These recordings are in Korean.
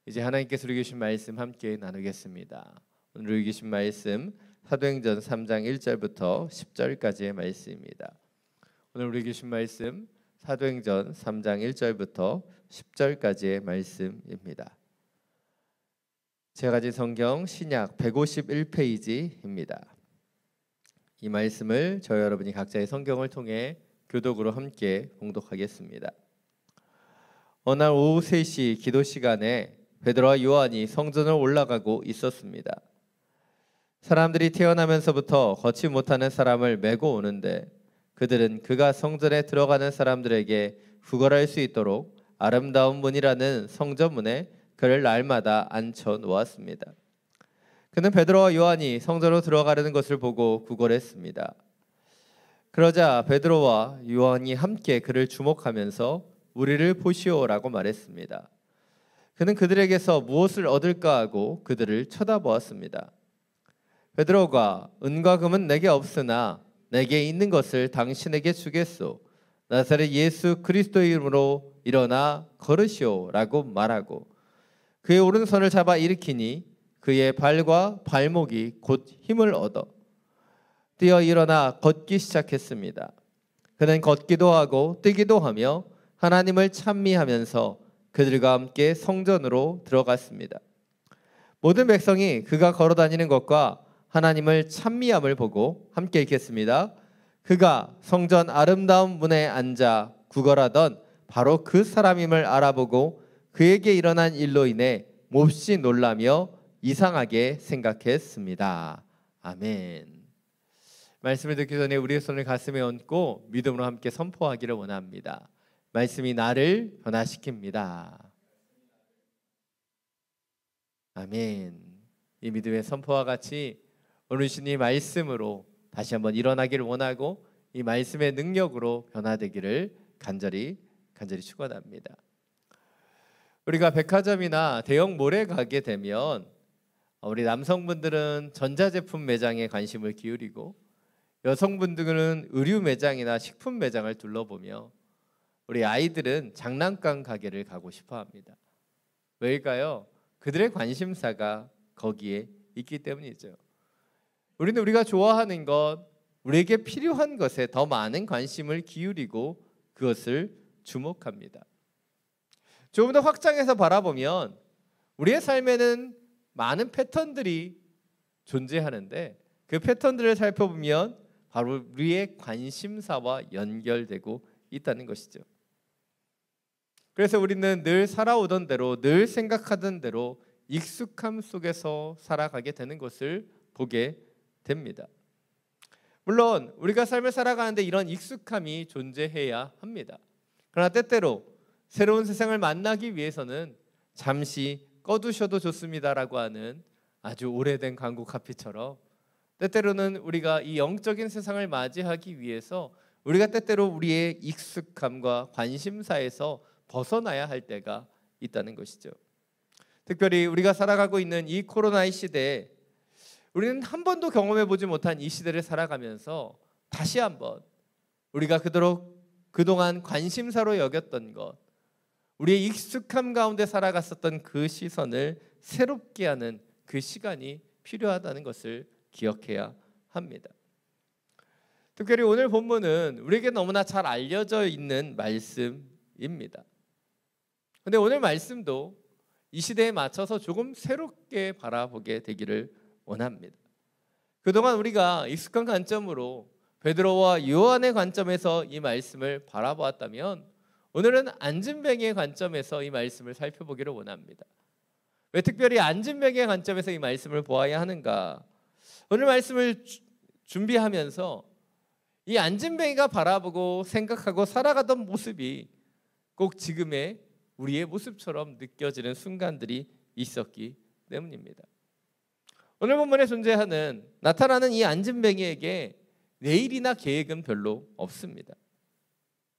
이제 하나님께서 우리 주신 말씀 함께 나누겠습니다. 오늘 우리 주신 말씀 사도행전 3장 1절부터 10절까지의 말씀입니다. 오늘 우리 주신 말씀 사도행전 3장 1절부터 10절까지의 말씀입니다. 제가 가진 성경 신약 151페이지입니다. 이 말씀을 저희 여러분이 각자의 성경을 통해 교독으로 함께 봉독하겠습니다. 어느 날 오후 3시 기도 시간에 베드로와 요한이 성전을 올라가고 있었습니다. 사람들이 태어나면서부터 걷지 못하는 사람을 메고 오는데 그들은 그가 성전에 들어가는 사람들에게 구걸할 수 있도록 아름다운 문이라는 성전문에 그를 날마다 앉혀 놓았습니다. 그는 베드로와 요한이 성전으로 들어가려는 것을 보고 구걸했습니다. 그러자 베드로와 요한이 함께 그를 주목하면서 우리를 보시오라고 말했습니다. 그는 그들에게서 무엇을 얻을까 하고 그들을 쳐다보았습니다. 베드로가 은과 금은 내게 없으나 내게 있는 것을 당신에게 주겠소. 나사렛 예수 그리스도의 이름으로 일어나 걸으시오라고 말하고 그의 오른손을 잡아 일으키니 그의 발과 발목이 곧 힘을 얻어 뛰어 일어나 걷기 시작했습니다. 그는 걷기도 하고 뛰기도 하며 하나님을 찬미하면서 그들과 함께 성전으로 들어갔습니다. 모든 백성이 그가 걸어다니는 것과 하나님을 찬미함을 보고 함께 읽겠습니다. 그가 성전 아름다운 문에 앉아 구걸하던 바로 그 사람임을 알아보고 그에게 일어난 일로 인해 몹시 놀라며 이상하게 생각했습니다. 아멘. 말씀을 듣기 전에 우리의 손을 가슴에 얹고 믿음으로 함께 선포하기를 원합니다. 말씀이 나를 변화시킵니다. 아멘. 이 믿음의 선포와 같이 오늘 주님 말씀으로 다시 한번 일어나기를 원하고 이 말씀의 능력으로 변화되기를 간절히 축원합니다. 우리가 백화점이나 대형 몰에 가게 되면 우리 남성분들은 전자제품 매장에 관심을 기울이고 여성분들은 의류 매장이나 식품 매장을 둘러보며 우리 아이들은 장난감 가게를 가고 싶어 합니다. 왜일까요? 그들의 관심사가 거기에 있기 때문이죠. 우리는 우리가 좋아하는 것, 우리에게 필요한 것에 더 많은 관심을 기울이고 그것을 주목합니다. 조금 더 확장해서 바라보면 우리의 삶에는 많은 패턴들이 존재하는데 그 패턴들을 살펴보면 바로 우리의 관심사와 연결되고 있다는 것이죠. 그래서 우리는 늘 살아오던 대로, 늘 생각하던 대로 익숙함 속에서 살아가게 되는 것을 보게 됩니다. 물론 우리가 삶을 살아가는데 이런 익숙함이 존재해야 합니다. 그러나 때때로 새로운 세상을 만나기 위해서는 잠시 꺼두셔도 좋습니다라고 하는 아주 오래된 광고 카피처럼 때때로는 우리가 이 영적인 세상을 맞이하기 위해서 우리가 때때로 우리의 익숙함과 관심사에서 벗어나야 할 때가 있다는 것이죠. 특별히 우리가 살아가고 있는 이 코로나의 시대에 우리는 한 번도 경험해 보지 못한 이 시대를 살아가면서 다시 한번 우리가 그동안 관심사로 여겼던 것, 우리의 익숙함 가운데 살아갔었던 그 시선을 새롭게 하는 그 시간이 필요하다는 것을 기억해야 합니다. 특별히 오늘 본문은 우리에게 너무나 잘 알려져 있는 말씀입니다. 그런데 오늘 말씀도 이 시대에 맞춰서 조금 새롭게 바라보게 되기를 원합니다. 그동안 우리가 익숙한 관점으로 베드로와 요한의 관점에서 이 말씀을 바라보았다면 오늘은 안진뱅이의 관점에서 이 말씀을 살펴보기를 원합니다. 왜 특별히 안진뱅이의 관점에서 이 말씀을 보아야 하는가? 오늘 말씀을 준비하면서 이 안진뱅이가 바라보고 생각하고 살아가던 모습이 꼭 지금의 우리의 모습처럼 느껴지는 순간들이 있었기 때문입니다. 오늘 본문에 존재하는 나타나는 이 안진뱅이에게 내일이나 계획은 별로 없습니다.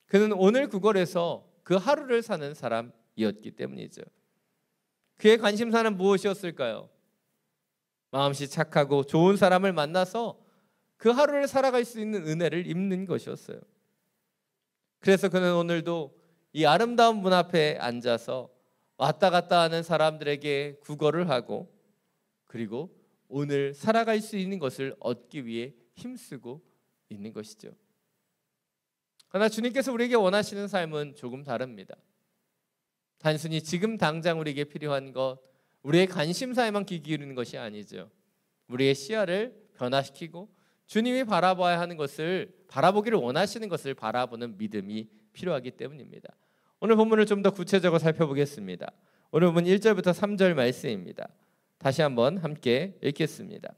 그는 오늘 구걸에서 그 하루를 사는 사람이었기 때문이죠. 그의 관심사는 무엇이었을까요? 마음씨 착하고 좋은 사람을 만나서 그 하루를 살아갈 수 있는 은혜를 입는 것이었어요. 그래서 그는 오늘도 이 아름다운 문 앞에 앉아서 왔다 갔다 하는 사람들에게 구걸을 하고 그리고 오늘 살아갈 수 있는 것을 얻기 위해 힘쓰고 있는 것이죠. 그러나 주님께서 우리에게 원하시는 삶은 조금 다릅니다. 단순히 지금 당장 우리에게 필요한 것, 우리의 관심사에만 귀 기울이는 것이 아니죠. 우리의 시야를 변화시키고 주님이 바라봐야 하는 것을, 바라보기를 원하시는 것을 바라보는 믿음이 필요하기 때문입니다. 오늘 본문을 좀 더 구체적으로 살펴보겠습니다. 오늘 본문 1절부터 3절 말씀입니다. 다시 한번 함께 읽겠습니다.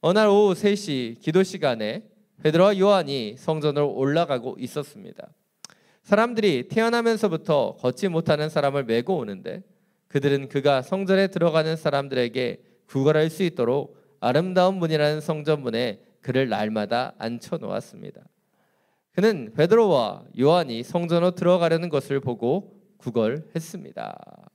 어느 날 오후 3시 기도 시간에 베드로와 요한이 성전으로 올라가고 있었습니다. 사람들이 태어나면서부터 걷지 못하는 사람을 메고 오는데 그들은 그가 성전에 들어가는 사람들에게 구걸할 수 있도록 아름다운 문이라는 성전문에 그를 날마다 앉혀 놓았습니다. 그는 베드로와 요한이 성전으로 들어가려는 것을 보고 구걸했습니다.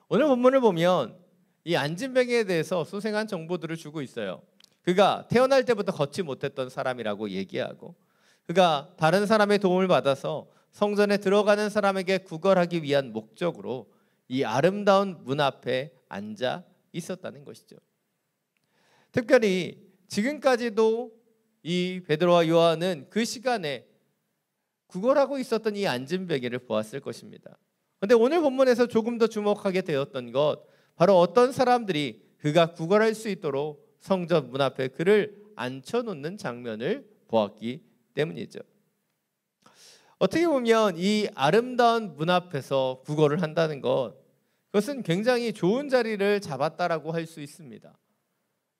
오늘 본문을 보면 이 안진뱅이에 대해서 소생한 정보들을 주고 있어요. 그가 태어날 때부터 걷지 못했던 사람이라고 얘기하고 그가 다른 사람의 도움을 받아서 성전에 들어가는 사람에게 구걸하기 위한 목적으로 이 아름다운 문 앞에 앉아 있었다는 것이죠. 특별히 지금까지도 이 베드로와 요한은 그 시간에 구걸하고 있었던 이 안진뱅이를 보았을 것입니다. 그런데 오늘 본문에서 조금 더 주목하게 되었던 것, 바로 어떤 사람들이 그가 구걸할 수 있도록 성전 문 앞에 그를 앉혀놓는 장면을 보았기 때문이죠. 어떻게 보면 이 아름다운 문 앞에서 구걸을 한다는 것, 그것은 굉장히 좋은 자리를 잡았다라고 할 수 있습니다.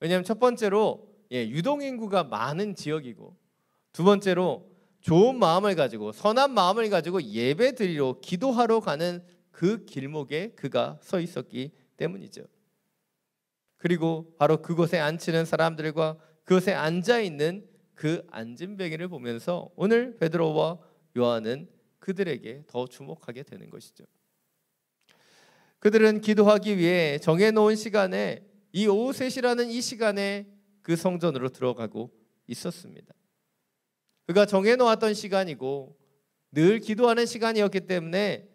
왜냐하면 첫 번째로 유동인구가 많은 지역이고, 두 번째로 좋은 마음을 가지고 선한 마음을 가지고 예배드리러 기도하러 가는 그 길목에 그가 서 있었기 때문이죠. 그리고 바로 그곳에 앉히는 사람들과 그곳에 앉아있는 그 안진뱅이를 보면서 오늘 베드로와 요한은 그들에게 더 주목하게 되는 것이죠. 그들은 기도하기 위해 정해놓은 시간에 이 오후 3시라는 이 시간에 그 성전으로 들어가고 있었습니다. 그가 정해놓았던 시간이고 늘 기도하는 시간이었기 때문에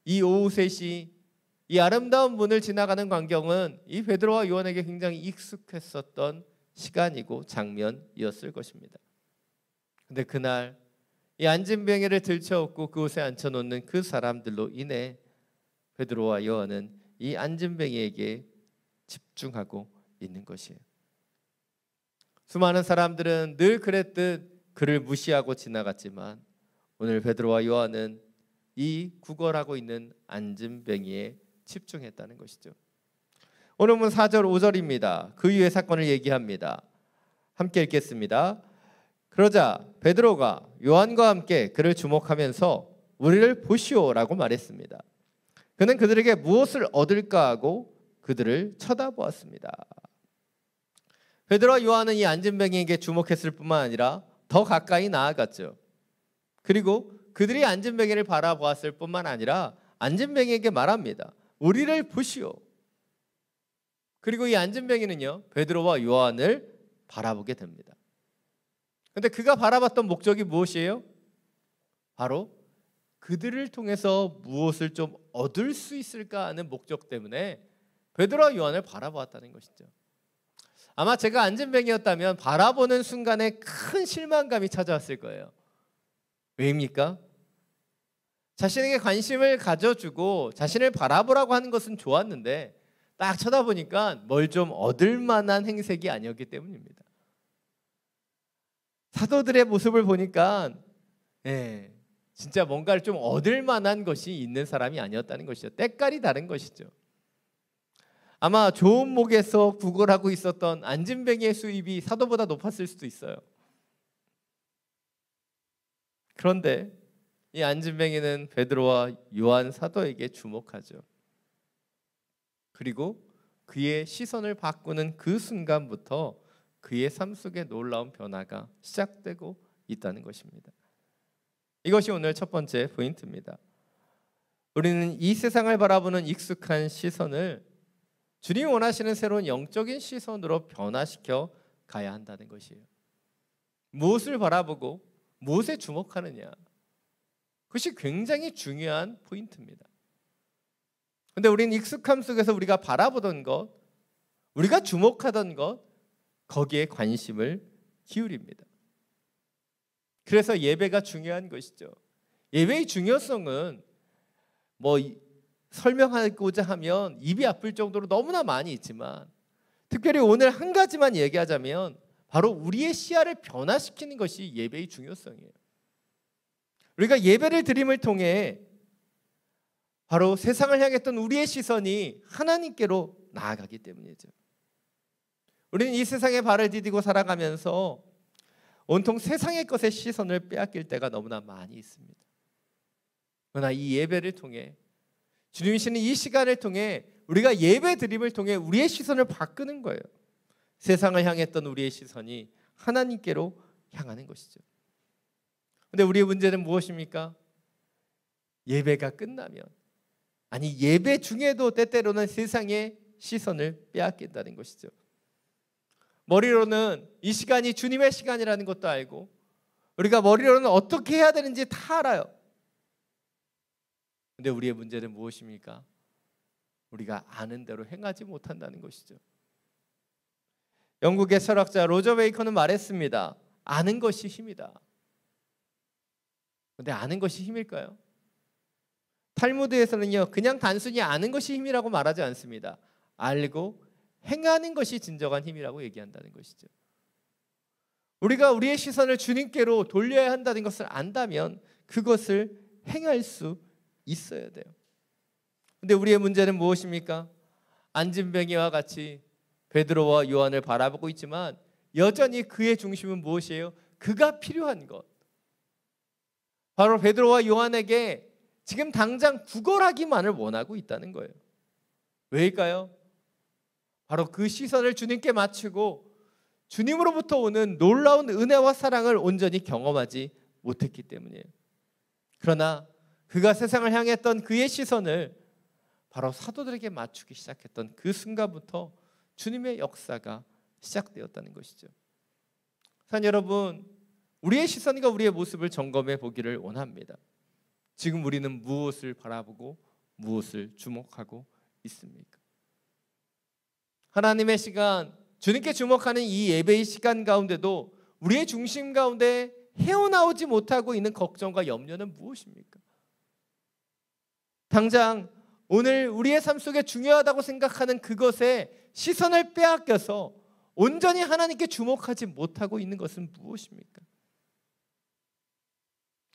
이 오후 3시 이 아름다운 문을 지나가는 광경은 이 베드로와 요한에게 굉장히 익숙했었던 시간이고 장면이었을 것입니다. 그런데 그날 이 안진뱅이를 들쳐업고 그곳에 앉혀놓는 그 사람들로 인해 베드로와 요한은 이 안진뱅이에게 집중하고 있는 것이에요. 수많은 사람들은 늘 그랬듯 그를 무시하고 지나갔지만 오늘 베드로와 요한은 이 구걸하고 있는 안진뱅이에 집중했다는 것이죠. 오늘 본 4절 5절입니다. 그 이후의 사건을 얘기합니다. 함께 읽겠습니다. 그러자 베드로가 요한과 함께 그를 주목하면서 우리를 보시오라고 말했습니다. 그는 그들에게 무엇을 얻을까 하고 그들을 쳐다보았습니다. 베드로와 요한은 이 안진뱅이에게 주목했을 뿐만 아니라 더 가까이 나아갔죠. 그리고 그들이 안진뱅이를 바라보았을 뿐만 아니라 안진뱅이에게 말합니다. 우리를 보시오. 그리고 이 안진뱅이는요, 베드로와 요한을 바라보게 됩니다. 그런데 그가 바라봤던 목적이 무엇이에요? 바로 그들을 통해서 무엇을 좀 얻을 수 있을까 하는 목적 때문에 베드로와 요한을 바라보았다는 것이죠. 아마 제가 안진뱅이였다면 바라보는 순간에 큰 실망감이 찾아왔을 거예요. 왜입니까? 자신에게 관심을 가져주고 자신을 바라보라고 하는 것은 좋았는데 딱 쳐다보니까 뭘 좀 얻을 만한 행색이 아니었기 때문입니다. 사도들의 모습을 보니까 진짜 뭔가를 좀 얻을 만한 것이 있는 사람이 아니었다는 것이죠. 때깔이 다른 것이죠. 아마 좋은 목에서 구걸하고 있었던 안진뱅이의 수입이 사도보다 높았을 수도 있어요. 그런데 이 안진뱅이는 베드로와 요한 사도에게 주목하죠. 그리고 그의 시선을 바꾸는 그 순간부터 그의 삶 속에 놀라운 변화가 시작되고 있다는 것입니다. 이것이 오늘 첫 번째 포인트입니다. 우리는 이 세상을 바라보는 익숙한 시선을 주님이 원하시는 새로운 영적인 시선으로 변화시켜 가야 한다는 것이에요. 무엇을 바라보고 무엇에 주목하느냐, 그것이 굉장히 중요한 포인트입니다. 근데 우리는 익숙함 속에서 우리가 바라보던 것, 우리가 주목하던 것, 거기에 관심을 기울입니다. 그래서 예배가 중요한 것이죠. 예배의 중요성은 설명하고자 하면 입이 아플 정도로 너무나 많이 있지만, 특별히 오늘 한 가지만 얘기하자면 바로 우리의 시야를 변화시키는 것이 예배의 중요성이에요. 우리가 예배를 드림을 통해 바로 세상을 향했던 우리의 시선이 하나님께로 나아가기 때문이죠. 우리는 이 세상에 발을 디디고 살아가면서 온통 세상의 것에 시선을 빼앗길 때가 너무나 많이 있습니다. 그러나 이 예배를 통해, 주님이시는 이 시간을 통해 우리가 예배 드림을 통해 우리의 시선을 바꾸는 거예요. 세상을 향했던 우리의 시선이 하나님께로 향하는 것이죠. 그런데 우리의 문제는 무엇입니까? 예배가 끝나면, 아니 예배 중에도 때때로는 세상의 시선을 빼앗긴다는 것이죠. 머리로는 이 시간이 주님의 시간이라는 것도 알고, 우리가 머리로는 어떻게 해야 되는지 다 알아요. 근데 우리의 문제는 무엇입니까? 우리가 아는 대로 행하지 못한다는 것이죠. 영국의 철학자 로저 베이컨은 말했습니다. 아는 것이 힘이다. 근데 아는 것이 힘일까요? 탈무드에서는요, 그냥 단순히 아는 것이 힘이라고 말하지 않습니다. 알고 행하는 것이 진정한 힘이라고 얘기한다는 것이죠. 우리가 우리의 시선을 주님께로 돌려야 한다는 것을 안다면 그것을 행할 수 있어야 돼요. 근데 우리의 문제는 무엇입니까? 안진뱅이와 같이 베드로와 요한을 바라보고 있지만 여전히 그의 중심은 무엇이에요? 그가 필요한 것. 바로 베드로와 요한에게 지금 당장 구걸하기만을 원하고 있다는 거예요. 왜일까요? 바로 그 시선을 주님께 맞추고 주님으로부터 오는 놀라운 은혜와 사랑을 온전히 경험하지 못했기 때문이에요. 그러나 그가 세상을 향했던 그의 시선을 바로 사도들에게 맞추기 시작했던 그 순간부터 주님의 역사가 시작되었다는 것이죠. 사랑 여러분, 우리의 시선과 우리의 모습을 점검해 보기를 원합니다. 지금 우리는 무엇을 바라보고 무엇을 주목하고 있습니까? 하나님의 시간, 주님께 주목하는 이 예배의 시간 가운데도 우리의 중심 가운데 헤어나오지 못하고 있는 걱정과 염려는 무엇입니까? 당장 오늘 우리의 삶 속에 중요하다고 생각하는 그것에 시선을 빼앗겨서 온전히 하나님께 주목하지 못하고 있는 것은 무엇입니까?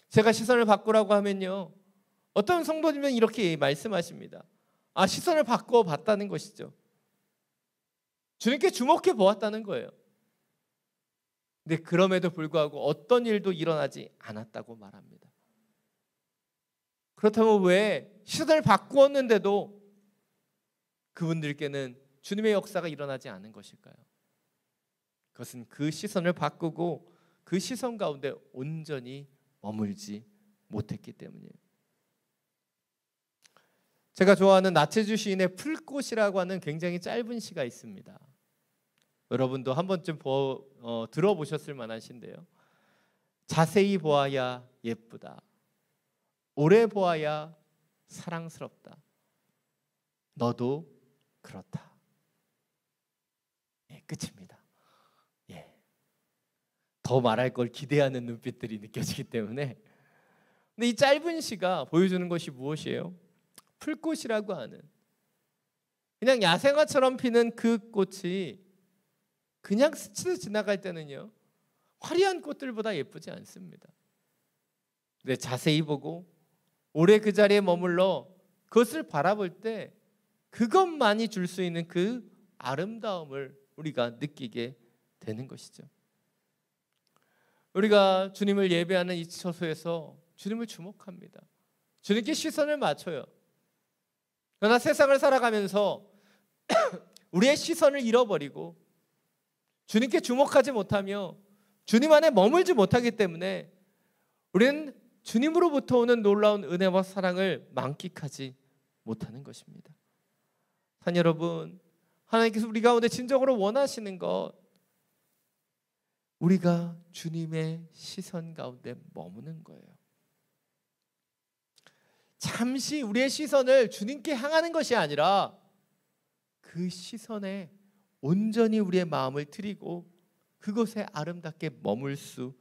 제가 시선을 바꾸라고 하면요, 어떤 성도님은 이렇게 말씀하십니다. 시선을 바꿔 봤다는 것이죠. 주님께 주목해 보았다는 거예요. 근데 그럼에도 불구하고 어떤 일도 일어나지 않았다고 말합니다. 그렇다면 왜 시선을 바꾸었는데도 그분들께는 주님의 역사가 일어나지 않은 것일까요? 그것은 그 시선을 바꾸고 그 시선 가운데 온전히 머물지 못했기 때문이에요. 제가 좋아하는 나체주 시인의 풀꽃이라고 하는 굉장히 짧은 시가 있습니다. 여러분도 한 번쯤 들어보셨을 만한 시인데요. 자세히 보아야 예쁘다. 오래 보아야 사랑스럽다. 너도 그렇다. 끝입니다. 더 말할 걸 기대하는 눈빛들이 느껴지기 때문에. 근데 이 짧은 시가 보여주는 것이 무엇이에요? 풀꽃이라고 하는, 그냥 야생화처럼 피는 그 꽃이 그냥 스쳐 지나갈 때는요, 화려한 꽃들보다 예쁘지 않습니다. 근데 자세히 보고 오래 그 자리에 머물러 그것을 바라볼 때 그것만이 줄 수 있는 그 아름다움을 우리가 느끼게 되는 것이죠. 우리가 주님을 예배하는 이 처소에서 주님을 주목합니다. 주님께 시선을 맞춰요. 그러나 세상을 살아가면서 우리의 시선을 잃어버리고 주님께 주목하지 못하며 주님 안에 머물지 못하기 때문에 우리는 주님으로부터 오는 놀라운 은혜와 사랑을 만끽하지 못하는 것입니다. 사랑 여러분, 하나님께서 우리 가운데 진정으로 원하시는 것, 우리가 주님의 시선 가운데 머무는 거예요. 잠시 우리의 시선을 주님께 향하는 것이 아니라 그 시선에 온전히 우리의 마음을 드리고 그것에 아름답게 머물 수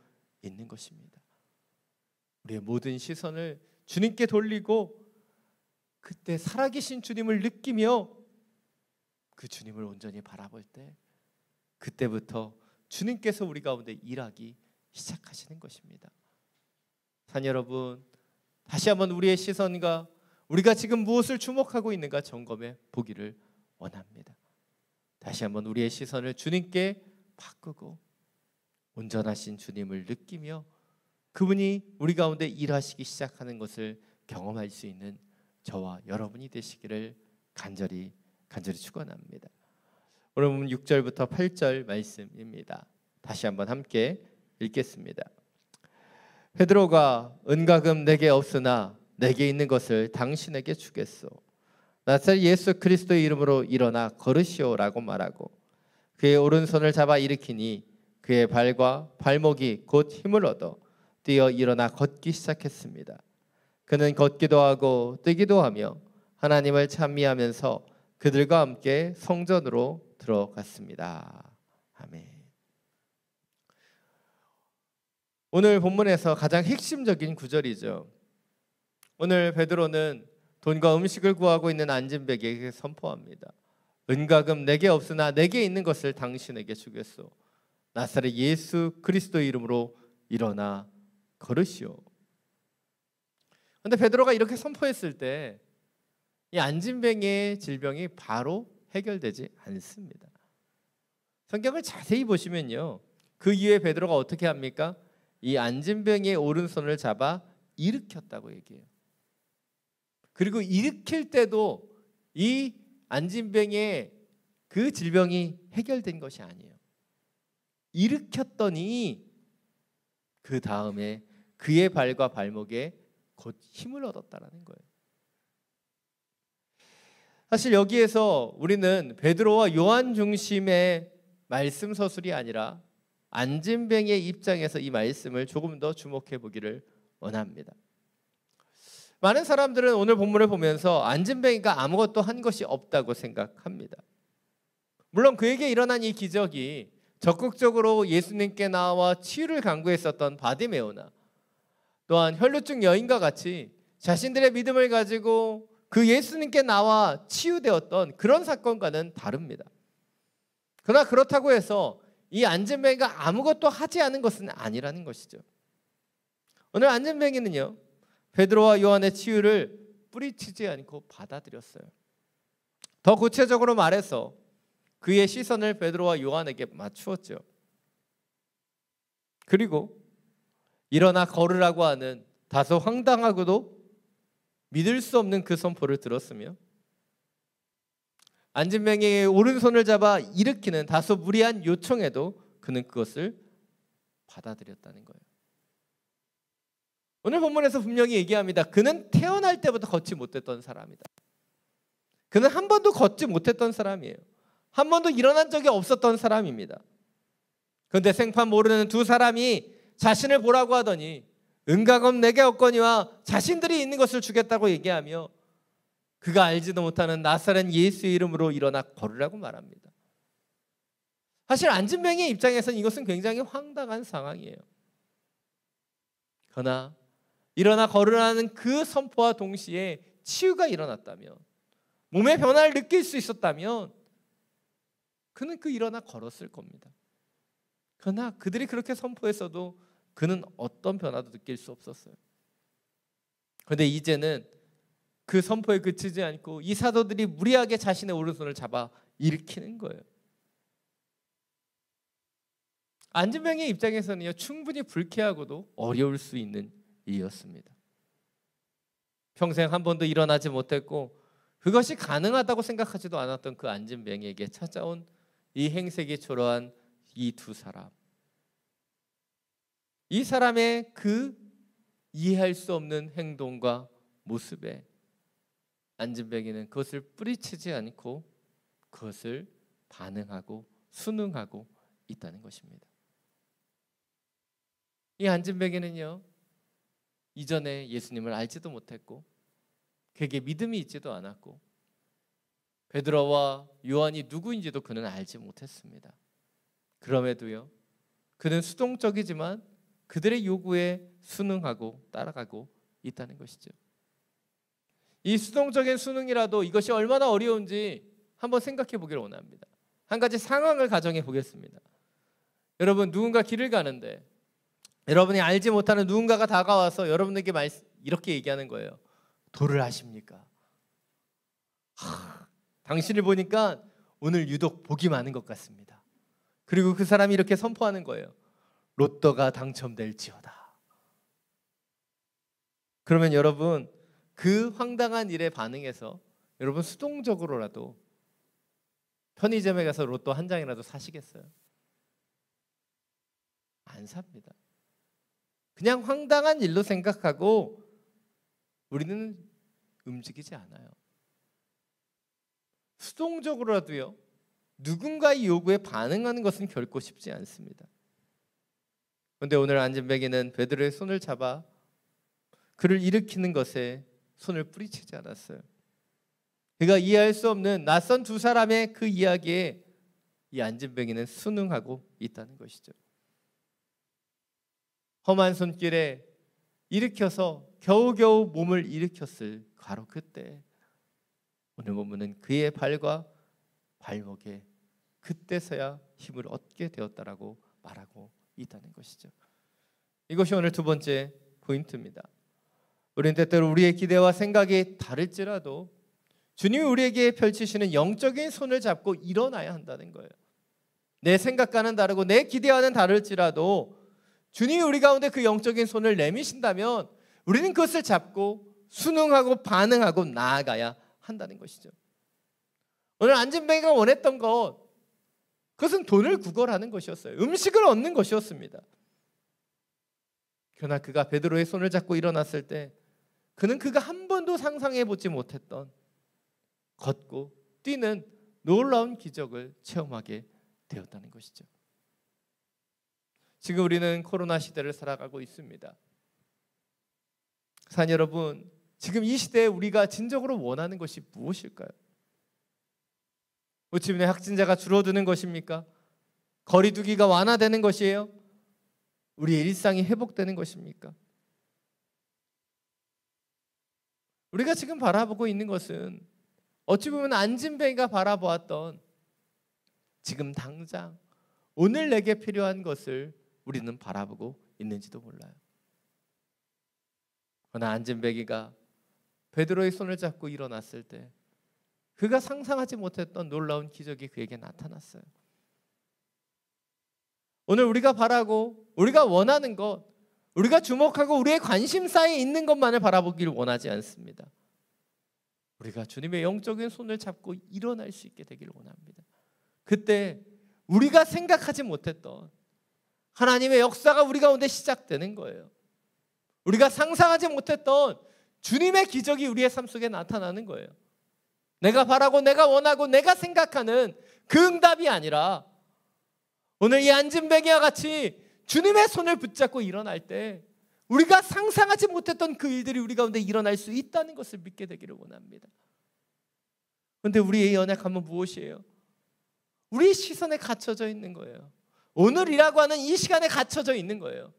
있는 것입니다. 우리의 모든 시선을 주님께 돌리고 그때 살아계신 주님을 느끼며 그 주님을 온전히 바라볼 때 그때부터 주님께서 우리 가운데 일하기 시작하시는 것입니다. 자녀 여러분, 다시 한번 우리의 시선과 우리가 지금 무엇을 주목하고 있는가 점검해 보기를 원합니다. 다시 한번 우리의 시선을 주님께 바꾸고 온전하신 주님을 느끼며 그분이 우리 가운데 일하시기 시작하는 것을 경험할 수 있는 저와 여러분이 되시기를 간절히 축원합니다. 오늘 보면 6절부터 8절 말씀입니다. 다시 한번 함께 읽겠습니다. 베드로가 은과금 내게 없으나 내게 있는 것을 당신에게 주겠소. 나사렛 예수 그리스도의 이름으로 일어나 걸으시오라고 말하고 그의 오른손을 잡아 일으키니 그의 발과 발목이 곧 힘을 얻어 뛰어 일어나 걷기 시작했습니다. 그는 걷기도 하고 뛰기도 하며 하나님을 찬미하면서 그들과 함께 성전으로 들어갔습니다. 아멘. 오늘 본문에서 가장 핵심적인 구절이죠. 오늘 베드로는 돈과 음식을 구하고 있는 안진뱅이에게 선포합니다. 은과 금 내게 없으나 내게 있는 것을 당신에게 주겠소. 나사렛 예수 그리스도의 이름으로 일어나 걸으시오. 그런데 베드로가 이렇게 선포했을 때 이 안진뱅이의 질병이 바로 해결되지 않습니다. 성경을 자세히 보시면요, 그 이후에 베드로가 어떻게 합니까? 이 안진뱅이의 오른손을 잡아 일으켰다고 얘기해요. 그리고 일으킬 때도 이 안진뱅이의 그 질병이 해결된 것이 아니에요. 일으켰더니 그 다음에 그의 발과 발목에 곧 힘을 얻었다라는 거예요. 사실 여기에서 우리는 베드로와 요한 중심의 말씀 서술이 아니라 안진뱅이의 입장에서 이 말씀을 조금 더 주목해 보기를 원합니다. 많은 사람들은 오늘 본문을 보면서 안진뱅이가 아무것도 한 것이 없다고 생각합니다. 물론 그에게 일어난 이 기적이 적극적으로 예수님께 나와 치유를 강구했었던 바디메오나 또한 혈루증 여인과 같이 자신들의 믿음을 가지고 그 예수님께 나와 치유되었던 그런 사건과는 다릅니다. 그러나 그렇다고 해서 이 안진뱅이가 아무것도 하지 않은 것은 아니라는 것이죠. 오늘 안진뱅이는요, 베드로와 요한의 치유를 뿌리치지 않고 받아들였어요. 더 구체적으로 말해서 그의 시선을 베드로와 요한에게 맞추었죠. 그리고 일어나 걸으라고 하는 다소 황당하고도 믿을 수 없는 그 선포를 들었으며 안진뱅이의 오른손을 잡아 일으키는 다소 무리한 요청에도 그는 그것을 받아들였다는 거예요. 오늘 본문에서 분명히 얘기합니다. 그는 태어날 때부터 걷지 못했던 사람이다. 그는 한 번도 걷지 못했던 사람이에요. 한 번도 일어난 적이 없었던 사람입니다. 그런데 생판 모르는 두 사람이 자신을 보라고 하더니 은과 금 내게 없거니와 자신들이 있는 것을 주겠다고 얘기하며 그가 알지도 못하는 나사렛 예수의 이름으로 일어나 걸으라고 말합니다. 사실 안진뱅이의 입장에서는 이것은 굉장히 황당한 상황이에요. 그러나 일어나 걸으라는 그 선포와 동시에 치유가 일어났다면, 몸의 변화를 느낄 수 있었다면 그는 그 일어나 걸었을 겁니다. 그러나 그들이 그렇게 선포했어도 그는 어떤 변화도 느낄 수 없었어요. 그런데 이제는 그 선포에 그치지 않고 이 사도들이 무리하게 자신의 오른손을 잡아 일으키는 거예요. 안진뱅이의 입장에서는요, 충분히 불쾌하고도 어려울 수 있는 일이었습니다. 평생 한 번도 일어나지 못했고 그것이 가능하다고 생각하지도 않았던 그 안진뱅이에게 찾아온 이 행색이 초라한 이 두 사람, 이 사람의 그 이해할 수 없는 행동과 모습에 안진뱅이는 그것을 뿌리치지 않고 그것을 반응하고 순응하고 있다는 것입니다. 이 안진뱅이는요, 이전에 예수님을 알지도 못했고 그에게 믿음이 있지도 않았고 베드로와 요한이 누구인지도 그는 알지 못했습니다. 그럼에도요, 그는 수동적이지만 그들의 요구에 순응하고 따라가고 있다는 것이죠. 이 수동적인 순응이라도 이것이 얼마나 어려운지 한번 생각해 보기를 원합니다. 한 가지 상황을 가정해 보겠습니다. 여러분, 누군가 길을 가는데 여러분이 알지 못하는 누군가가 다가와서 여러분에게 이렇게 얘기하는 거예요. 도를 아십니까? 당신을 보니까 오늘 유독 복이 많은 것 같습니다. 그리고 그 사람이 이렇게 선포하는 거예요. 로또가 당첨될지어다. 그러면 여러분, 그 황당한 일에 반응해서 여러분 수동적으로라도 편의점에 가서 로또 한 장이라도 사시겠어요? 안 삽니다. 그냥 황당한 일로 생각하고 우리는 움직이지 않아요. 수동적으로라도요, 누군가의 요구에 반응하는 것은 결코 쉽지 않습니다. 그런데 오늘 안진뱅이는 베드로의 손을 잡아 그를 일으키는 것에 손을 뿌리치지 않았어요. 그가 이해할 수 없는 낯선 두 사람의 그 이야기에 이 안진뱅이는 순응하고 있다는 것이죠. 험한 손길에 일으켜서 겨우겨우 몸을 일으켰을 바로 그때 오늘 본문은 그의 발과 발목에 그때서야 힘을 얻게 되었다라고 말하고 있다는 것이죠. 이것이 오늘 두 번째 포인트입니다. 우리는 때때로 우리의 기대와 생각이 다를지라도 주님이 우리에게 펼치시는 영적인 손을 잡고 일어나야 한다는 거예요. 내 생각과는 다르고 내 기대와는 다를지라도 주님이 우리 가운데 그 영적인 손을 내미신다면 우리는 그것을 잡고 순응하고 반응하고 나아가야 한다는 것이죠. 오늘 안진뱅이가 원했던 것, 그것은 돈을 구걸하는 것이었어요. 음식을 얻는 것이었습니다. 그러나 그가 베드로의 손을 잡고 일어났을 때 그는 그가 한 번도 상상해보지 못했던 걷고 뛰는 놀라운 기적을 체험하게 되었다는 것이죠. 지금 우리는 코로나 시대를 살아가고 있습니다. 사랑 여러분, 지금 이 시대에 우리가 진정으로 원하는 것이 무엇일까요? 우치민의 확진자가 줄어드는 것입니까? 거리두기가 완화되는 것이에요? 우리의 일상이 회복되는 것입니까? 우리가 지금 바라보고 있는 것은 어찌 보면 안진뱅이가 바라보았던 지금 당장 오늘 내게 필요한 것을 우리는 바라보고 있는지도 몰라요. 그러나 안진뱅이가 베드로의 손을 잡고 일어났을 때 그가 상상하지 못했던 놀라운 기적이 그에게 나타났어요. 오늘 우리가 바라고 우리가 원하는 것, 우리가 주목하고 우리의 관심사에 있는 것만을 바라보기를 원하지 않습니다. 우리가 주님의 영적인 손을 잡고 일어날 수 있게 되기를 원합니다. 그때 우리가 생각하지 못했던 하나님의 역사가 우리 가운데 시작되는 거예요. 우리가 상상하지 못했던 주님의 기적이 우리의 삶 속에 나타나는 거예요. 내가 바라고 내가 원하고 내가 생각하는 그 응답이 아니라 오늘 이 안진뱅이와 같이 주님의 손을 붙잡고 일어날 때 우리가 상상하지 못했던 그 일들이 우리 가운데 일어날 수 있다는 것을 믿게 되기를 원합니다. 그런데 우리의 연약함은 무엇이에요? 우리의 시선에 갇혀져 있는 거예요. 오늘이라고 하는 이 시간에 갇혀져 있는 거예요.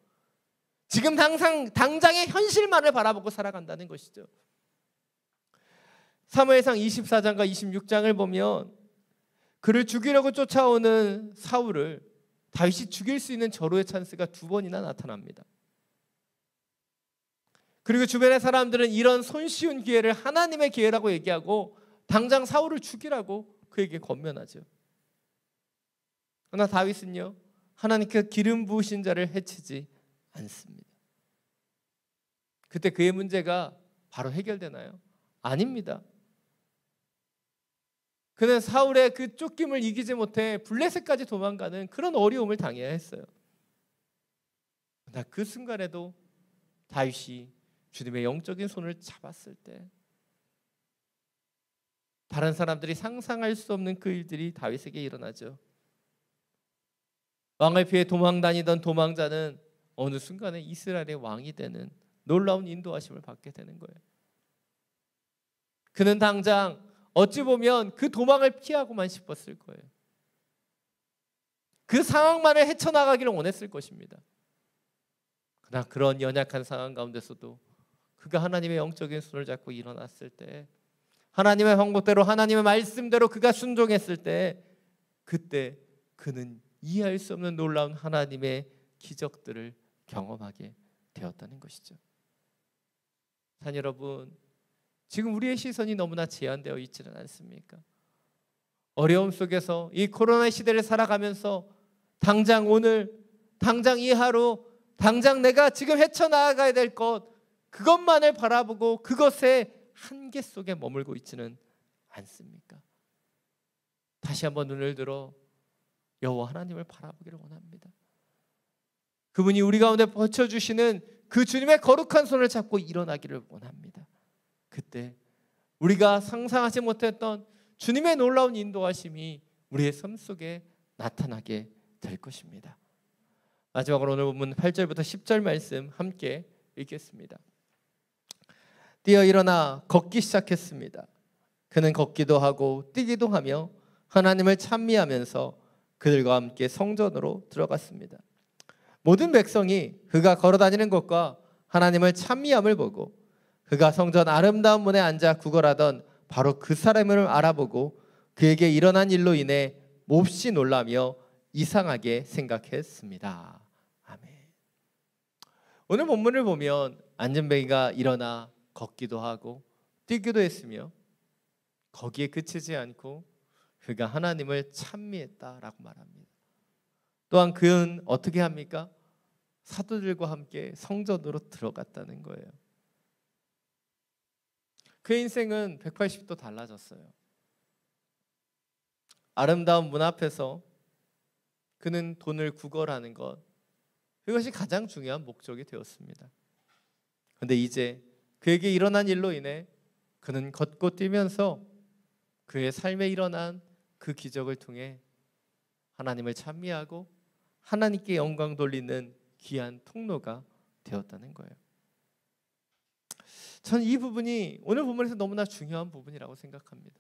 지금 당장의 현실만을 바라보고 살아간다는 것이죠. 사무엘상 24장과 26장을 보면 그를 죽이려고 쫓아오는 사울을 다윗이 죽일 수 있는 절호의 찬스가 두 번이나 나타납니다. 그리고 주변의 사람들은 이런 손쉬운 기회를 하나님의 기회라고 얘기하고 당장 사울을 죽이라고 그에게 권면하죠. 그러나 다윗은요, 하나님께서 기름 부으신 자를 해치지 않습니다. 그때 그의 문제가 바로 해결되나요? 아닙니다. 그는 사울의 그 쫓김을 이기지 못해 블레셋까지 도망가는 그런 어려움을 당해야 했어요. 그러나 그 순간에도 다윗이 주님의 영적인 손을 잡았을 때 다른 사람들이 상상할 수 없는 그 일들이 다윗에게 일어나죠. 왕을 피해 도망 다니던 도망자는 어느 순간에 이스라엘의 왕이 되는 놀라운 인도하심을 받게 되는 거예요. 그는 당장 어찌 보면 그 도망을 피하고만 싶었을 거예요. 그 상황만을 헤쳐나가기를 원했을 것입니다. 그러나 그런 연약한 상황 가운데서도 그가 하나님의 영적인 손을 잡고 일어났을 때, 하나님의 방법대로 하나님의 말씀대로 그가 순종했을 때, 그때 그는 이해할 수 없는 놀라운 하나님의 기적들을 경험하게 되었다는 것이죠. 산 여러분, 지금 우리의 시선이 너무나 제한되어 있지는 않습니까? 어려움 속에서 이 코로나 시대를 살아가면서 당장 오늘, 당장 이 하루, 당장 내가 지금 헤쳐나가야 될 것, 그것만을 바라보고 그것의 한계 속에 머물고 있지는 않습니까? 다시 한번 눈을 들어 여호와 하나님을 바라보기를 원합니다. 그분이 우리 가운데 버쳐주시는 그 주님의 거룩한 손을 잡고 일어나기를 원합니다. 그때 우리가 상상하지 못했던 주님의 놀라운 인도하심이 우리의 삶 속에 나타나게 될 것입니다. 마지막으로 오늘 본문 8절부터 10절 말씀 함께 읽겠습니다. 뛰어 일어나 걷기 시작했습니다. 그는 걷기도 하고 뛰기도 하며 하나님을 찬미하면서 그들과 함께 성전으로 들어갔습니다. 모든 백성이 그가 걸어다니는 것과 하나님을 찬미함을 보고 그가 성전 아름다운 문에 앉아 구걸하던 바로 그 사람을 알아보고 그에게 일어난 일로 인해 몹시 놀라며 이상하게 생각했습니다. 아멘. 오늘 본문을 보면 안진뱅이가 일어나 걷기도 하고 뛰기도 했으며 거기에 그치지 않고 그가 하나님을 찬미했다라고 말합니다. 또한 그는 어떻게 합니까? 사도들과 함께 성전으로 들어갔다는 거예요. 그의 인생은 180도 달라졌어요. 아름다운 문 앞에서 그는 돈을 구걸하는 것, 그것이 가장 중요한 목적이 되었습니다. 그런데 이제 그에게 일어난 일로 인해 그는 걷고 뛰면서 그의 삶에 일어난 그 기적을 통해 하나님을 찬미하고 하나님께 영광 돌리는 귀한 통로가 되었다는 거예요. 저는 이 부분이 오늘 본문에서 너무나 중요한 부분이라고 생각합니다.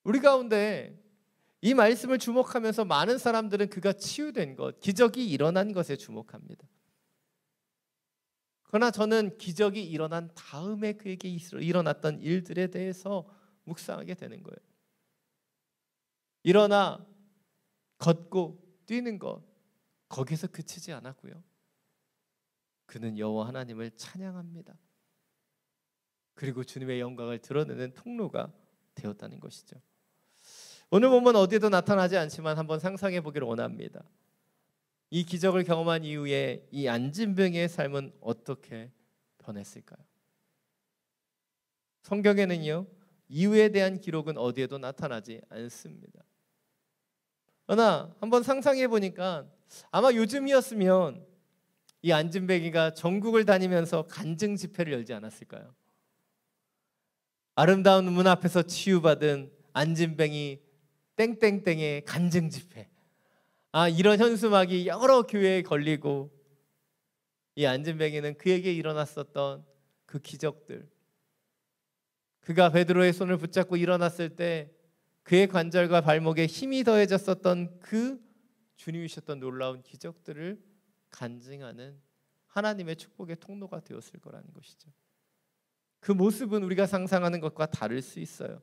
우리 가운데 이 말씀을 주목하면서 많은 사람들은 그가 치유된 것, 기적이 일어난 것에 주목합니다. 그러나 저는 기적이 일어난 다음에 그에게 일어났던 일들에 대해서 묵상하게 되는 거예요. 일어나 걷고 뛰는 것, 거기서 그치지 않았고요. 그는 여호와 하나님을 찬양합니다. 그리고 주님의 영광을 드러내는 통로가 되었다는 것이죠. 오늘 보면 어디에도 나타나지 않지만 한번 상상해 보기를 원합니다. 이 기적을 경험한 이후에 이 안진뱅이의 삶은 어떻게 변했을까요? 성경에는요, 이후에 대한 기록은 어디에도 나타나지 않습니다. 그러나 한번 상상해 보니까 아마 요즘이었으면 이 안진뱅이가 전국을 다니면서 간증 집회를 열지 않았을까요? 아름다운 문 앞에서 치유받은 안진뱅이 땡땡땡의 간증 집회. 이런 현수막이 여러 교회에 걸리고 이 안진뱅이는 그에게 일어났었던 그 기적들, 그가 베드로의 손을 붙잡고 일어났을 때 그의 관절과 발목에 힘이 더해졌었던 그 주님이 주셨던 놀라운 기적들을 간증하는 하나님의 축복의 통로가 되었을 거라는 것이죠. 그 모습은 우리가 상상하는 것과 다를 수 있어요.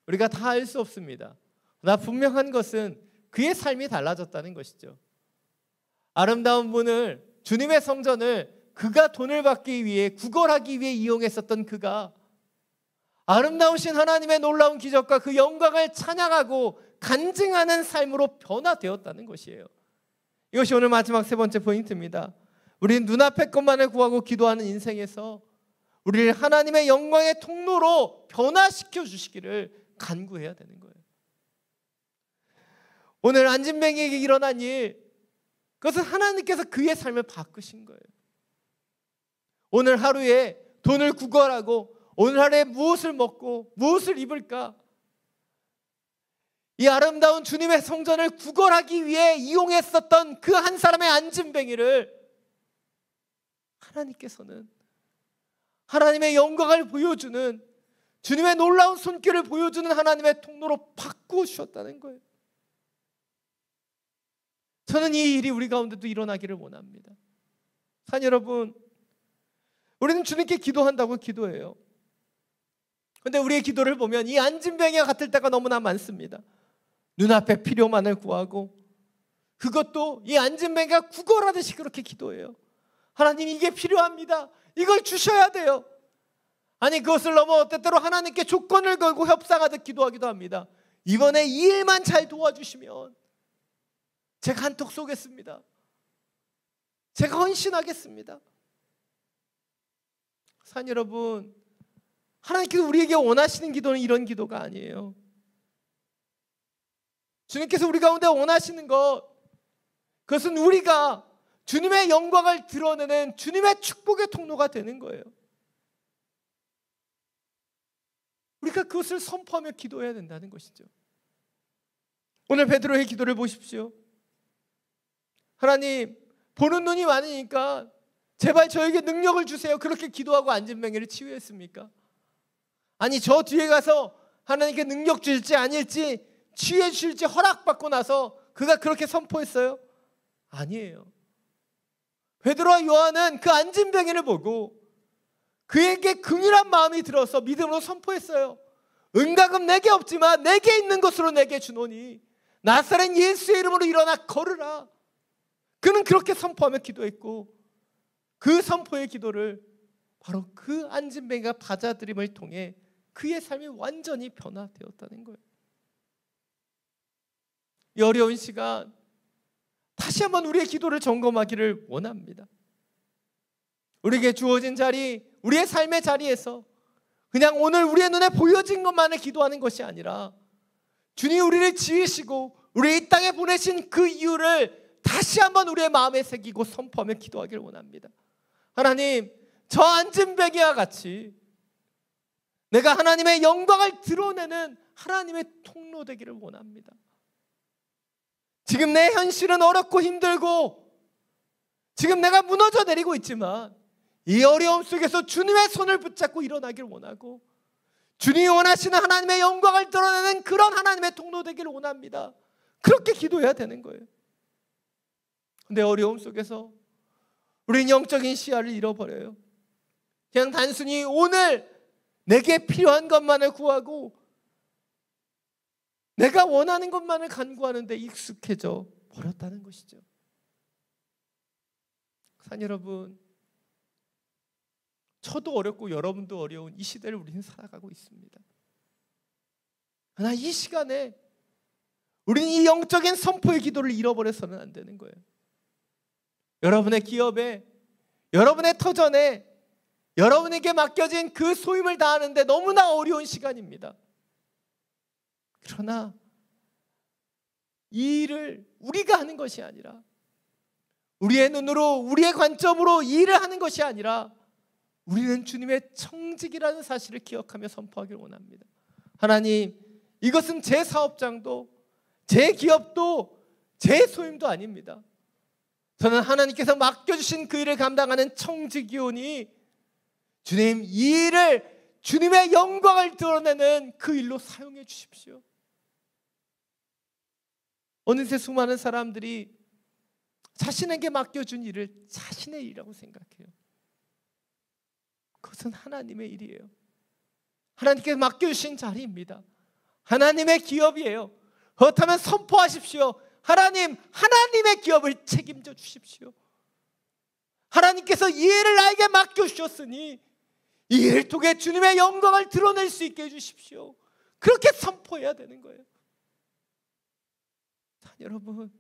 우리가 다 알 수 없습니다. 그러나 분명한 것은 그의 삶이 달라졌다는 것이죠. 아름다운 문을, 주님의 성전을 그가 돈을 받기 위해, 구걸하기 위해 이용했었던 그가 아름다우신 하나님의 놀라운 기적과 그 영광을 찬양하고 간증하는 삶으로 변화되었다는 것이에요. 이것이 오늘 마지막 세 번째 포인트입니다. 우리는 눈앞의 것만을 구하고 기도하는 인생에서 우리를 하나님의 영광의 통로로 변화시켜 주시기를 간구해야 되는 거예요. 오늘 안진뱅이에게 일어난 일, 그것은 하나님께서 그의 삶을 바꾸신 거예요. 오늘 하루에 돈을 구걸하고 오늘 하루에 무엇을 먹고 무엇을 입을까? 이 아름다운 주님의 성전을 구걸하기 위해 이용했었던 그 한 사람의 안진뱅이를 하나님께서는 하나님의 영광을 보여주는, 주님의 놀라운 손길을 보여주는 하나님의 통로로 바꾸어 주셨다는 거예요. 저는 이 일이 우리 가운데도 일어나기를 원합니다. 사랑 여러분, 우리는 주님께 기도한다고 기도해요. 그런데 우리의 기도를 보면 이 안진뱅이와 같을 때가 너무나 많습니다. 눈앞에 필요만을 구하고, 그것도 이 안진뱅이가 구걸하듯이 그렇게 기도해요. 하나님, 이게 필요합니다. 이걸 주셔야 돼요. 아니, 그것을 넘어 때때로 하나님께 조건을 걸고 협상하듯 기도하기도 합니다. 이번에 이 일만 잘 도와주시면 제가 한턱 쏘겠습니다. 제가 헌신하겠습니다. 사랑 여러분, 하나님께서 우리에게 원하시는 기도는 이런 기도가 아니에요. 주님께서 우리 가운데 원하시는 것, 그것은 우리가 주님의 영광을 드러내는 주님의 축복의 통로가 되는 거예요. 우리가 그것을 선포하며 기도해야 된다는 것이죠. 오늘 베드로의 기도를 보십시오. 하나님, 보는 눈이 많으니까 제발 저에게 능력을 주세요. 그렇게 기도하고 안진뱅이를 치유했습니까? 아니, 저 뒤에 가서 하나님께 능력 주실지 아닐지, 치유해 주실지 허락받고 나서 그가 그렇게 선포했어요? 아니에요. 베드로와 요한은 그 안진뱅이를 보고 그에게 긍휼한 마음이 들어서 믿음으로 선포했어요. 은과금 내게 없지만 내게 있는 것으로 내게 주노니 나사렛 예수의 이름으로 일어나 걸으라. 그는 그렇게 선포하며 기도했고, 그 선포의 기도를 바로 그 안진뱅이가 받아들임을 통해 그의 삶이 완전히 변화되었다는 거예요. 이 어려운 시간 다시 한번 우리의 기도를 점검하기를 원합니다. 우리에게 주어진 자리, 우리의 삶의 자리에서 그냥 오늘 우리의 눈에 보여진 것만을 기도하는 것이 아니라 주님이 우리를 지으시고 우리 이 땅에 보내신 그 이유를 다시 한번 우리의 마음에 새기고 선포하며 기도하기를 원합니다. 하나님, 저 안진뱅이와 같이 내가 하나님의 영광을 드러내는 하나님의 통로 되기를 원합니다. 지금 내 현실은 어렵고 힘들고 지금 내가 무너져 내리고 있지만 이 어려움 속에서 주님의 손을 붙잡고 일어나길 원하고 주님이 원하시는 하나님의 영광을 드러내는 그런 하나님의 통로 되기를 원합니다. 그렇게 기도해야 되는 거예요. 근데 어려움 속에서 우리는 영적인 시야를 잃어버려요. 그냥 단순히 오늘 내게 필요한 것만을 구하고 내가 원하는 것만을 간구하는데 익숙해져 버렸다는 것이죠. 사랑 여러분, 저도 어렵고 여러분도 어려운 이 시대를 우리는 살아가고 있습니다. 그러나 이 시간에 우리는 이 영적인 선포의 기도를 잃어버려서는 안 되는 거예요. 여러분의 기업에, 여러분의 터전에, 여러분에게 맡겨진 그 소임을 다하는데 너무나 어려운 시간입니다. 그러나 이 일을 우리가 하는 것이 아니라, 우리의 눈으로, 우리의 관점으로 이 일을 하는 것이 아니라 우리는 주님의 청직이라는 사실을 기억하며 선포하기를 원합니다. 하나님, 이것은 제 사업장도 제 기업도 제 소임도 아닙니다. 저는 하나님께서 맡겨주신 그 일을 감당하는 청직이오니 주님, 이 일을 주님의 영광을 드러내는 그 일로 사용해 주십시오. 어느새 수많은 사람들이 자신에게 맡겨준 일을 자신의 일이라고 생각해요. 그것은 하나님의 일이에요. 하나님께서 맡겨주신 자리입니다. 하나님의 기업이에요. 그렇다면 선포하십시오. 하나님, 하나님의 기업을 책임져 주십시오. 하나님께서 이 일을 나에게 맡겨주셨으니 이 일을 통해 주님의 영광을 드러낼 수 있게 해주십시오. 그렇게 선포해야 되는 거예요. 자, 여러분,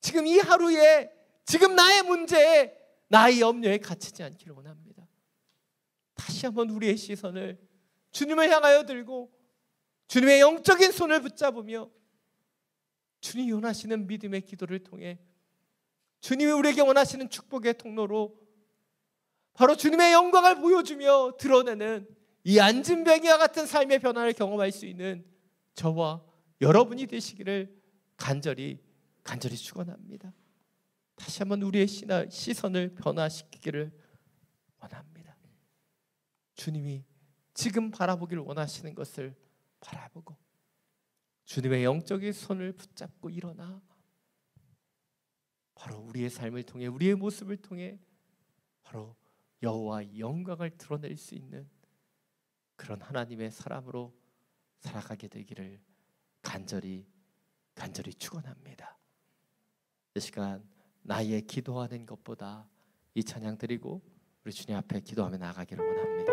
지금 이 하루에, 지금 나의 문제에, 나의 염려에 갇히지 않기를 원합니다. 다시 한번 우리의 시선을 주님을 향하여 들고 주님의 영적인 손을 붙잡으며 주님이 원하시는 믿음의 기도를 통해 주님이 우리에게 원하시는 축복의 통로로 바로 주님의 영광을 보여주며 드러내는 이 안진뱅이와 같은 삶의 변화를 경험할 수 있는 저와 여러분이 되시기를 간절히 축원합니다. 다시 한번 우리의 시선을 변화시키기를 원합니다. 주님이 지금 바라보기를 원하시는 것을 바라보고 주님의 영적인 손을 붙잡고 일어나 바로 우리의 삶을 통해, 우리의 모습을 통해 바로 여호와의 영광을 드러낼 수 있는 그런 하나님의 사람으로 살아가게 되기를 간절히 축원합니다. 이 시간 나의 기도하는 것보다 이 찬양 드리고 우리 주님 앞에 기도하며 나아가기를 원합니다.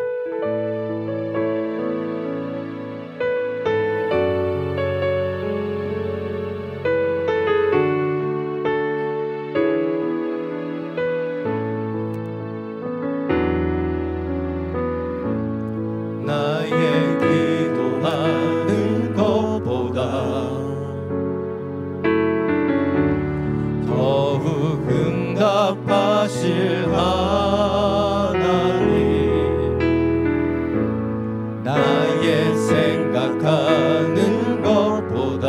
나의 기도하는 것보다 더욱 응답하실 하나님, 나의 생각하는 것보다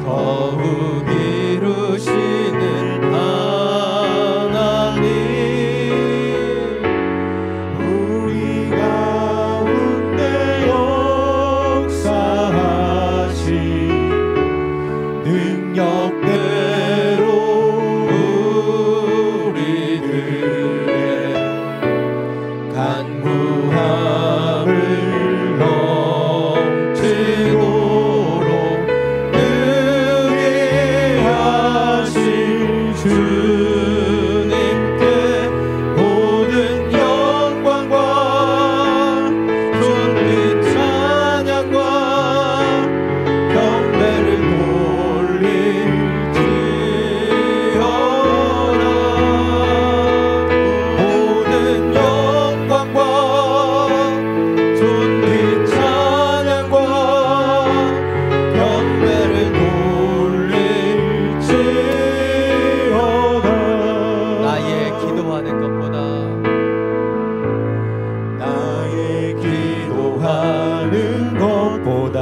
더욱 이루시는 하나님, 우리 가운데 역사하신 능력대로 우리들의 간구함을 넘치도록 능히 하신 주님께 모든 영광과 존귀 찬양과 경배를 돌릴지어다. 모든 영광과 존귀 찬양과 경배를 돌릴지어다. 나의 기도하는 것보다 나의 기도하는 것보다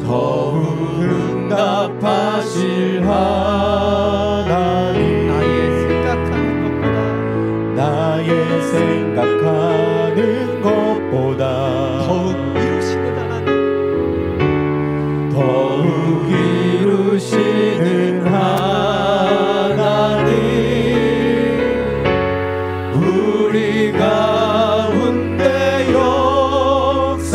더욱 응답하실 하나님, 나의 생각하는 것보다 나의 생각하는 것보다 더욱 이루시는 하나님, 더욱 이루시는 하나님, 우리 가운데 역사하신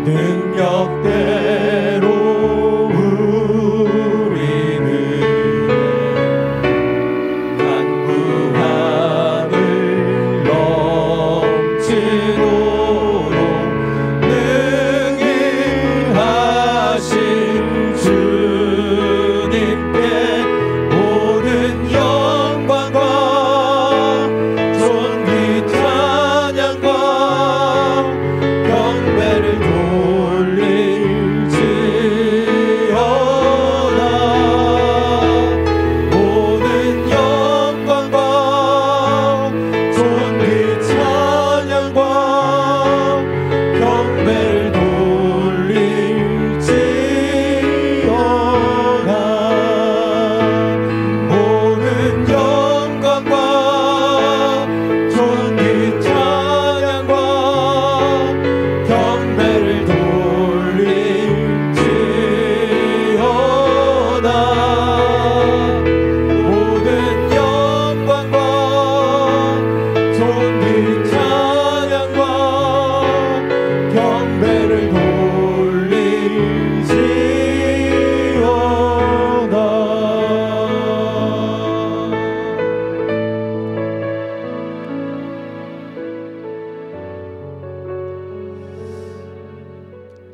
능력대로 우리는 간구함을 넘치도록 능히 하신 주님께 모든 영광과 존귀 찬양과 경배를 돌릴지어다. 모든 영광과 존귀 찬양과 경배를 돌릴지어다. 모든 영광과 존귀 찬양과 경배를 돌릴지어다. 모든 영광과 존귀 찬양과 경배를 돌릴지어다.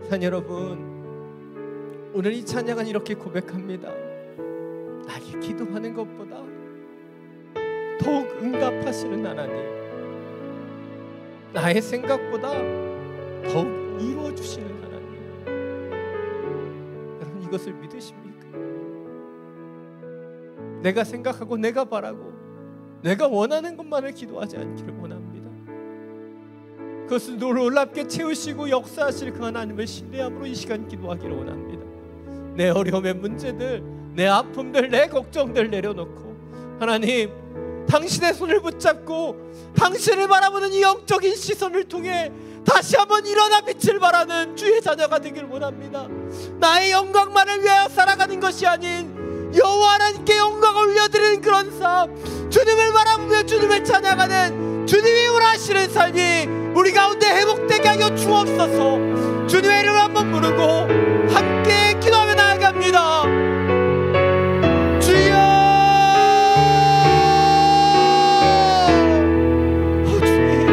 산 여러분, 오늘 이 찬양은 이렇게 고백합니다. 나의 기도하는 것보다 더욱 응답하시는 하나님, 나의 생각보다 더욱 이루어주시는 하나님. 여러분, 이것을 믿으십니까? 내가 생각하고 내가 바라고 내가 원하는 것만을 기도하지 않기를 원합니다. 그것을 놀랍게 채우시고 역사하실 그 하나님을 신뢰함으로 이 시간 기도하기를 원합니다. 내 어려움의 문제들 내 아픔들, 내 걱정들 내려놓고 하나님, 당신의 손을 붙잡고 당신을 바라보는 이 영적인 시선을 통해 다시 한번 일어나 빛을 발하는 주의 자녀가 되길 원합니다. 나의 영광만을 위하여 살아가는 것이 아닌 여호와 하나님께 영광을 올려드리는 그런 삶, 주님을 바라보며 주님을 찬양하는 주님이 원하시는 삶이 우리 가운데 회복되게 하여 주옵소서. 주님의 이름을 한번 부르고 함께 기도하며 나아갑니다. 주여, 주님,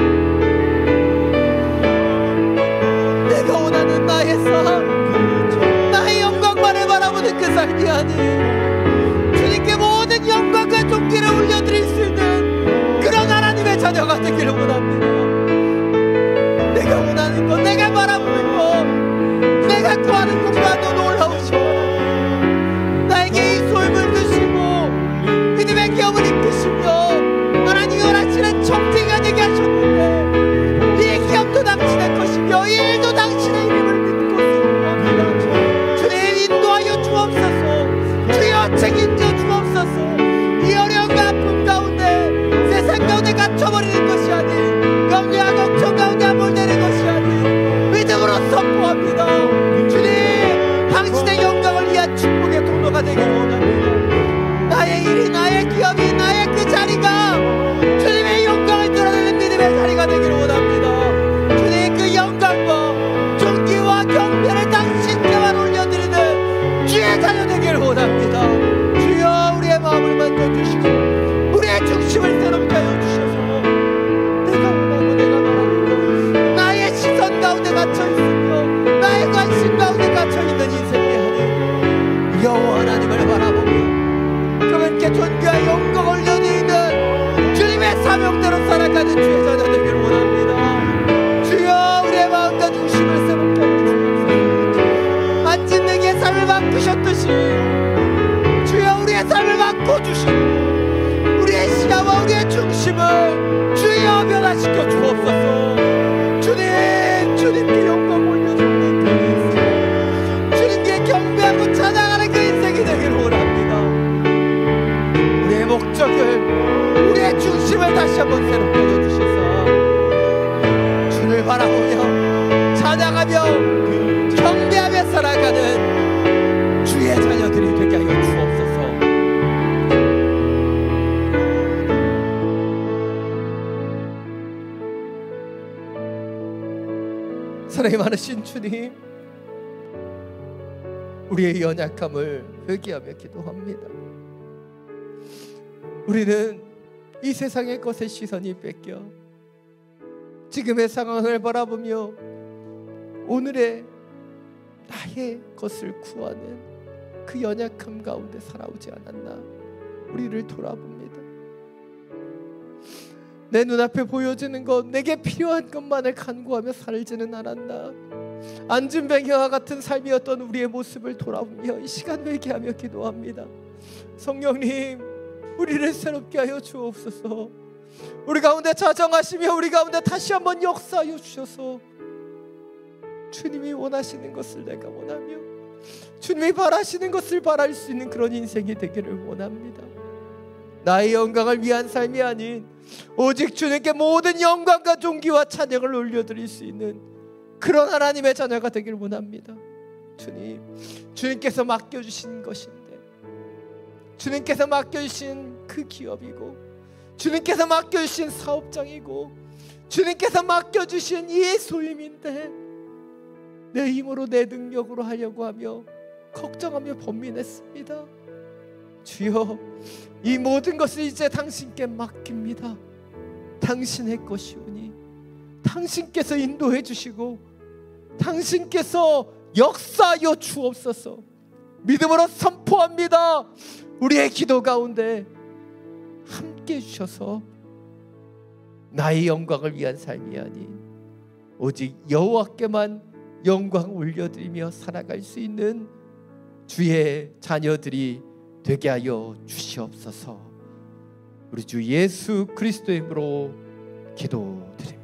내가 원하는 나의 삶, 나의 영광만을 바라보는 그 삶이 아닌 주님께 모든 영광과 존귀를 올려드릴 수 있는 그런 하나님의 자녀가 되기를 원합니다. 내가 원하는 것, 내가 바라보는 것, 내가 구하는 것보다도 놀라우시오. 나에게 이 소임을 주시고 믿음의 기업을 이끄시며 하나님이 원하시는 청지기가 되게 하셨는데 이 기업도 당신의 것이며 이 일도 당신의 이름을 믿고 수고합니다. 주님, 인도하여 주옵소서. 주여, 책임져 주옵소서. 이 어려움과 아픔 가운데, 세상 가운데 갇혀버리는 것이 아닌, 염려와 걱정 가운데 몰되는 것이 아닌 믿음으로 선포합니다. 주님, 당신의 영광을 위한 축복의 통로가 되기를 원합니다. 나의 일이, 나의 기업이, 나의 그 자리가 주님의 영광을 드러내는 믿음의 자리가 되기를 원합니다. 주님, 그 영광과 존귀와 경배를 당신께만 올려드리는 주의 자녀 되기를 원합니다. 주여, 우리의 마음을 만져주시고 우리의 중심을 새롭게 하여 주셔서 내가 원하고 내가 바라는 것, 나의 시선 가운데 갇혀있으며 나의 관심 가운데 갇혀있는 인생의 하나님, 여호와 하나님을 바라보며 그분께 존귀와 영광을 올려드리는 주님의 사명대로 살아가는 주의 자녀 되기를 원합니다. 주여, 우리의 마음과 중심을 새롭게 하여 주옵소서. 앉은 내게 삶을 바꾸셨듯이 주여, 우리의 삶을 바꿔주시고 우리의 시야와 우리의 중심을 주여 변화시켜 주옵소서. 주님, 주님께 영광 올려주는 그 인생, 주님께 경배하고 찬양하는 그 인생이 되기를 원합니다. 우리의 목적을, 우리의 중심을 다시 한번 새롭게 해주셔서 주를 바라보며 찬양하며 경배하며 살아가는 주의 자녀들이 되게 하여 주옵소서. 사랑이 많으신 주님, 우리의 연약함을 회개하며 기도합니다. 우리는 이 세상의 것에 시선이 뺏겨 지금의 상황을 바라보며 오늘의 나의 것을 구하는 그 연약함 가운데 살아오지 않았나 우리를 돌아봅니다. 내 눈앞에 보여지는 것, 내게 필요한 것만을 간구하며 살지는 않았나. 안진뱅이와 같은 삶이었던 우리의 모습을 돌아보며 이 시간 회개하며 기도합니다. 성령님, 우리를 새롭게 하여 주옵소서. 우리 가운데 자정하시며 우리 가운데 다시 한번 역사하여 주셔서 주님이 원하시는 것을 내가 원하며 주님이 바라시는 것을 바랄 수 있는 그런 인생이 되기를 원합니다. 나의 영광을 위한 삶이 아닌 오직 주님께 모든 영광과 존귀와 찬양을 올려드릴 수 있는 그런 하나님의 자녀가 되기를 원합니다. 주님, 주님께서 맡겨주신 것인데, 주님께서 맡겨주신 그 기업이고, 주님께서 맡겨주신 사업장이고, 주님께서 맡겨주신 이 소임인데 내 힘으로 내 능력으로 하려고 하며 걱정하며 번민했습니다. 주여, 이 모든 것을 이제 당신께 맡깁니다. 당신의 것이오니 당신께서 인도해 주시고 당신께서 역사하여 주옵소서. 믿음으로 선포합니다. 우리의 기도 가운데 함께 주셔서 나의 영광을 위한 삶이 아닌 오직 여호와께만 영광 올려드리며 살아갈 수 있는 주의 자녀들이 되게 하여 주시옵소서. 우리 주 예수 그리스도의 이름으로 기도드립니다.